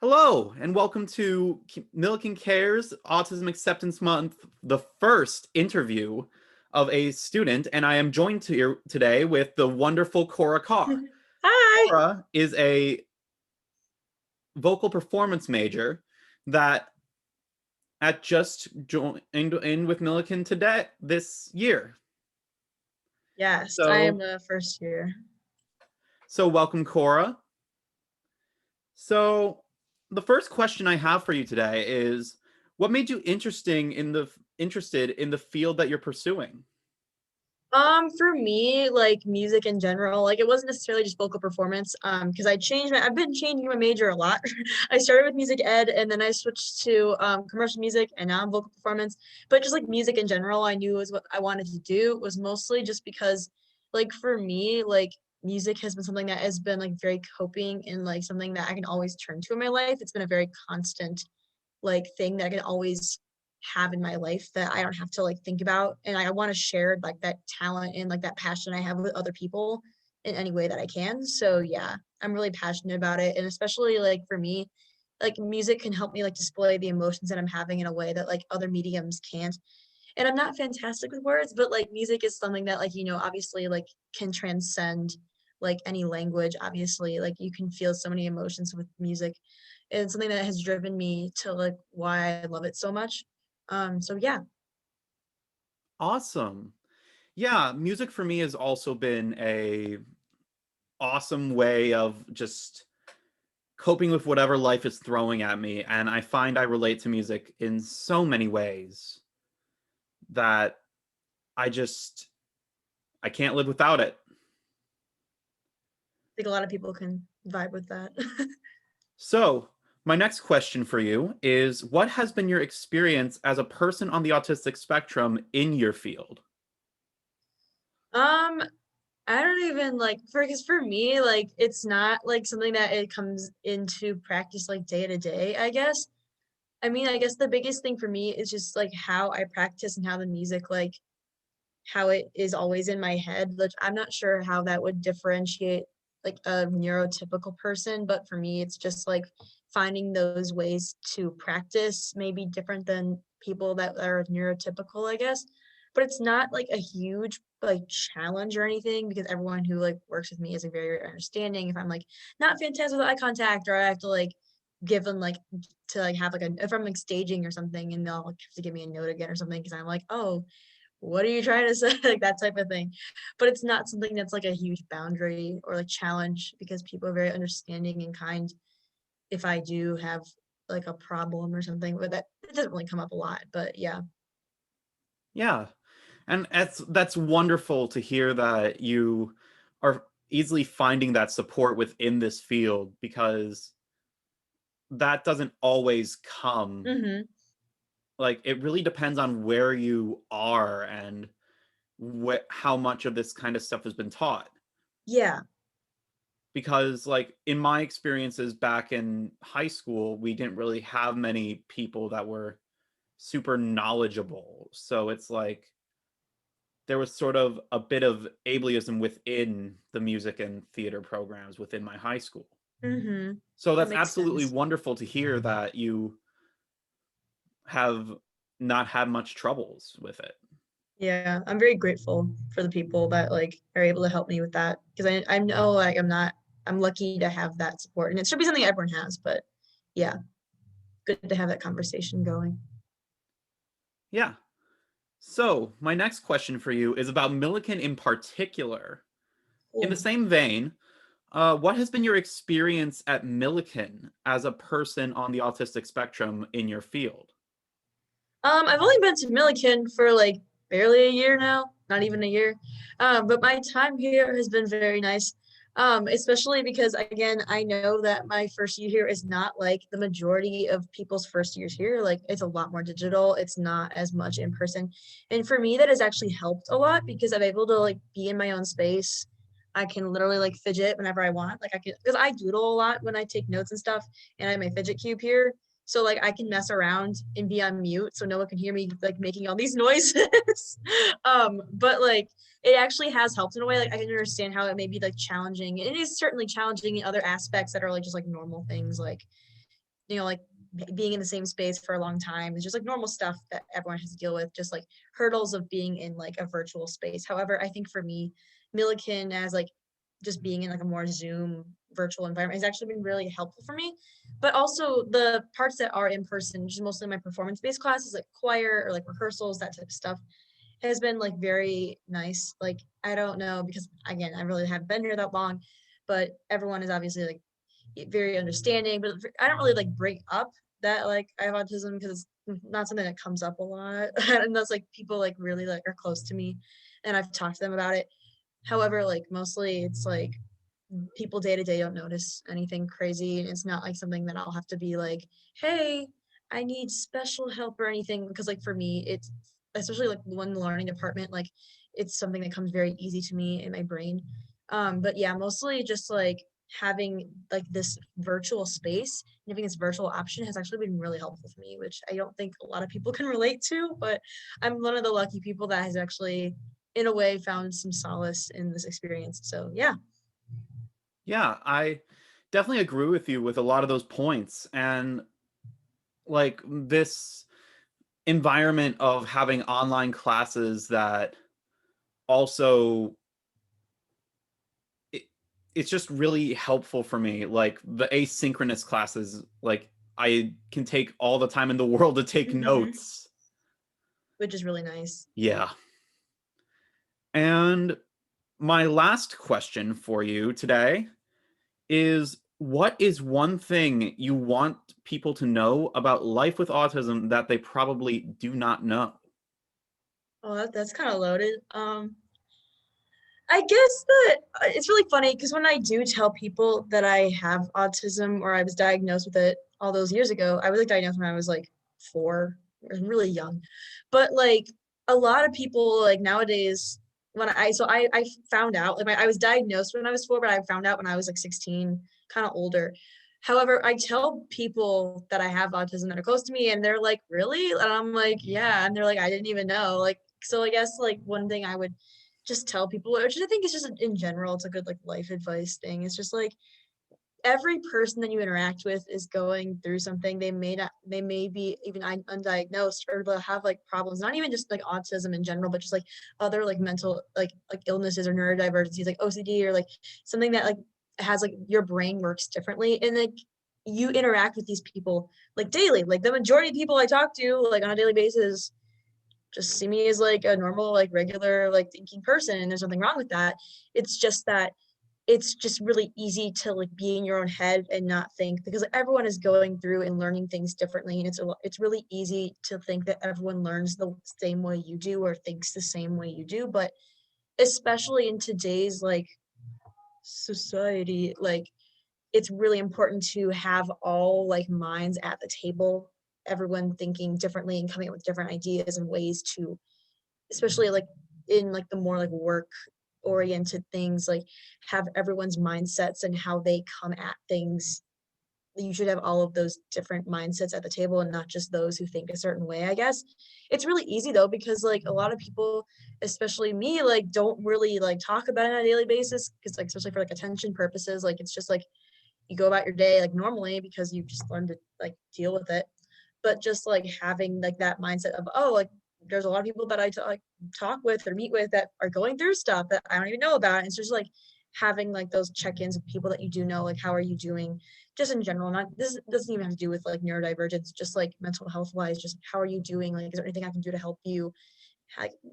Hello, and welcome to Millikin Cares Autism Acceptance Month, the first interview of a student, and I am joined here today with the wonderful Cora Carr. Hi. Cora is a vocal performance major that at just joined in with Millikin today this year. Yes, I am So, the first year. so welcome, Cora. So, the first question I have for you today is, what made you interested in the field that you're pursuing? For me, like music in general, like it wasn't necessarily just vocal performance. Because I've been changing my major a lot. I started with music ed and then I switched to commercial music and now I'm vocal performance. But just like music in general, I knew was what I wanted to do was mostly just because like for me, like music has been something that has been like very coping and like something that I can always turn to in my life. It's been a very constant like thing that I can always have in my life that I don't have to like think about. And I want to share like that talent and like that passion I have with other people in any way that I can. So yeah, I'm really passionate about it. And especially like for me, like music can help me like display the emotions that I'm having in a way that like other mediums can't. And I'm not fantastic with words, but like music is something that like, obviously like can transcend like any language. Obviously, like you can feel so many emotions with music. And it's something that has driven me to like why I love it so much. So yeah. Awesome. Yeah, music for me has also been a awesome way of just coping with whatever life is throwing at me, and I find I relate to music in so many ways that I just I can't live without it. I think a lot of people can vibe with that. So, my next question for you is, what has been your experience as a person on the autistic spectrum in your field? um, I don't even like because for me, like it's not like something that it comes into practice like day to day, I guess. I mean, I guess the biggest thing for me is just like how I practice and how the music like how it is always in my head. Like I'm not sure how that would differentiate like a neurotypical person, but for me it's just like finding those ways to practice may be different than people that are neurotypical, I guess. But it's not like a huge like challenge or anything because everyone who like works with me is like very understanding. If I'm like not fantastic with eye contact or I have to like give them like to like have like a if I'm like staging or something and they'll like, have to give me a note again or something because I'm like, oh, what are you trying to say? Like that type of thing. But it's not something that's like a huge boundary or like challenge because people are very understanding and kind if I do have like a problem or something. But that it doesn't really come up a lot. But yeah. Yeah. And that's wonderful to hear that you are easily finding that support within this field because that doesn't always come. Hmm. Like it really depends on where you are and how much of this kind of stuff has been taught. Yeah. Because like in my experiences back in high school, we didn't really have many people that were super knowledgeable. So it's like there was sort of a bit of ableism within the music and theater programs within my high school. Hmm. So That that's makes absolutely sense. wonderful to hear that you have not had much troubles with it. Yeah. I'm very grateful for the people that like are able to help me with that. Because I know like I'm lucky to have that support. And it should be something everyone has, but yeah, good to have that conversation going. Yeah. So, my next question for you is about Millikan in particular. In the Cool. same vein, what has been your experience at Millikan as a person on the autistic spectrum in your field? I've only been to Millikin for like barely a year now, not even a year. But my time here has been very nice. Especially because again, I know that my first year here is not like the majority of people's first years here. Like it's a lot more digital. It's not as much in person. And for me, that has actually helped a lot because I'm able to like be in my own space. I can literally like fidget whenever I want. Like I can because I doodle a lot when I take notes and stuff, and I have my fidget cube here. So like I can mess around and be on mute so no one can hear me like making all these noises. But like it actually has helped in a way. Like I can understand how it may be like challenging. It is certainly challenging in other aspects that are like just like normal things like like being in the same space for a long time. It's just like normal stuff that everyone has to deal with, just like hurdles of being in like a virtual space. However, I think for me, Millikin as like just being in like a more Zoom virtual environment has actually been really helpful for me. But also the parts that are in person, which is mostly my performance-based classes like choir or like rehearsals, that type of stuff, has been like very nice. Like I don't know, because again, I really haven't been here that long, but everyone is obviously like very understanding. But I don't really like bring up that like I have autism because it's not something that comes up a lot, and that's like people like really like are close to me, and I've talked to them about it. However, like mostly it's like people day to day don't notice anything crazy. It's not like something that I'll have to be like, hey, I need special help or anything. Because like for me, it's especially like one learning department, like it's something that comes very easy to me in my brain. But yeah, mostly just like having like this virtual space and having this virtual option has actually been really helpful for me, which I don't think a lot of people can relate to, but I'm one of the lucky people that has actually in a way found some solace in this experience. So yeah. Yeah, I definitely agree with you with a lot of those points. And like this environment of having online classes that also it, it's just really helpful for me. Like the asynchronous classes, like I can take all the time in the world to take Mhm. notes. Which is really nice. Yeah. And my last question for you today is, what is one thing you want people to know about life with autism that they probably do not know? Oh, that's kind of loaded. I guess that it's really funny because when I do tell people that I have autism or I was diagnosed with it all those years ago, I was like diagnosed when I was like 4, I was really young. But like a lot of people like nowadays when I found out like I was diagnosed when I was 4, but I found out when I was like 16, kind of older. However, I tell people that I have autism that are close to me and they're like, "Really?" And I'm like, "Yeah." And they're like, "I didn't even know." Like so I guess like one thing I would just tell people, which I think is just in general, it's a good like life advice thing. It's just like every person that you interact with is going through something. They may be even undiagnosed or they'll have like problems, not even just like autism in general, but just like other like mental like illnesses or neurodivergencies like OCD or like something that like has like your brain works differently. And like you interact with these people like daily. Like the majority of people I talk to like on a daily basis just see me as like a normal, like regular, like thinking person, and there's nothing wrong with that. It's just that it's just really easy to like be in your own head and not think because everyone is going through and learning things differently, and it's really easy to think that everyone learns the same way you do or thinks the same way you do, but especially in today's like society, like it's really important to have all like minds at the table, everyone thinking differently and coming up with different ideas and ways to especially like in like the more like work oriented things like have everyone's mindsets and how they come at things. You should have all of those different mindsets at the table and not just those who think a certain way. I guess it's really easy though because like a lot of people, especially me, like don't really like talk about it on a daily basis because like especially for like attention purposes, like it's just like you go about your day like normally because you just learn to like deal with it. But just like having like that mindset of oh like there's a lot of people that like talk with or meet with that are going through stuff that I don't even know about. And it's just like having like those check-ins with people that you do know, like how are you doing, just in general. Not this doesn't even have to do with like neurodivergence, just like mental health wise. Just how are you doing? Like, is there anything I can do to help you?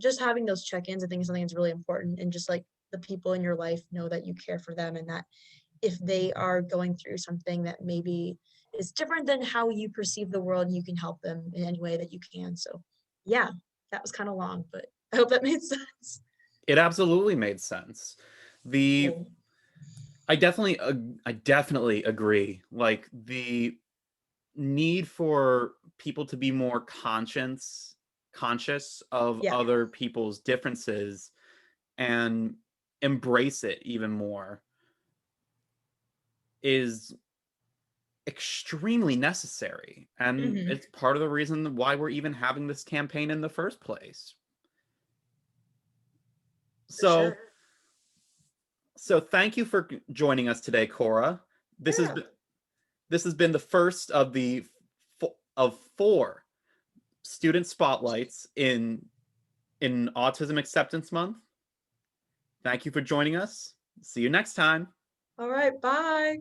Just having those check-ins, I think is something that's really important. And just like the people in your life know that you care for them and that if they are going through something that maybe is different than how you perceive the world, you can help them in any way that you can. So, yeah, that was kind of long, but I hope that made sense. It absolutely made sense. The Cool. I definitely agree. Like the need for people to be more conscious of Yeah. other people's differences and embrace it even more is extremely necessary. And Hmm. it's part of the reason why we're even having this campaign in the first place. For So, sure. so thank you for joining us today, Cora. This has Yeah. been This has been the first of of 4 student spotlights in Autism Acceptance Month. Thank you for joining us. See you next time. All right, bye.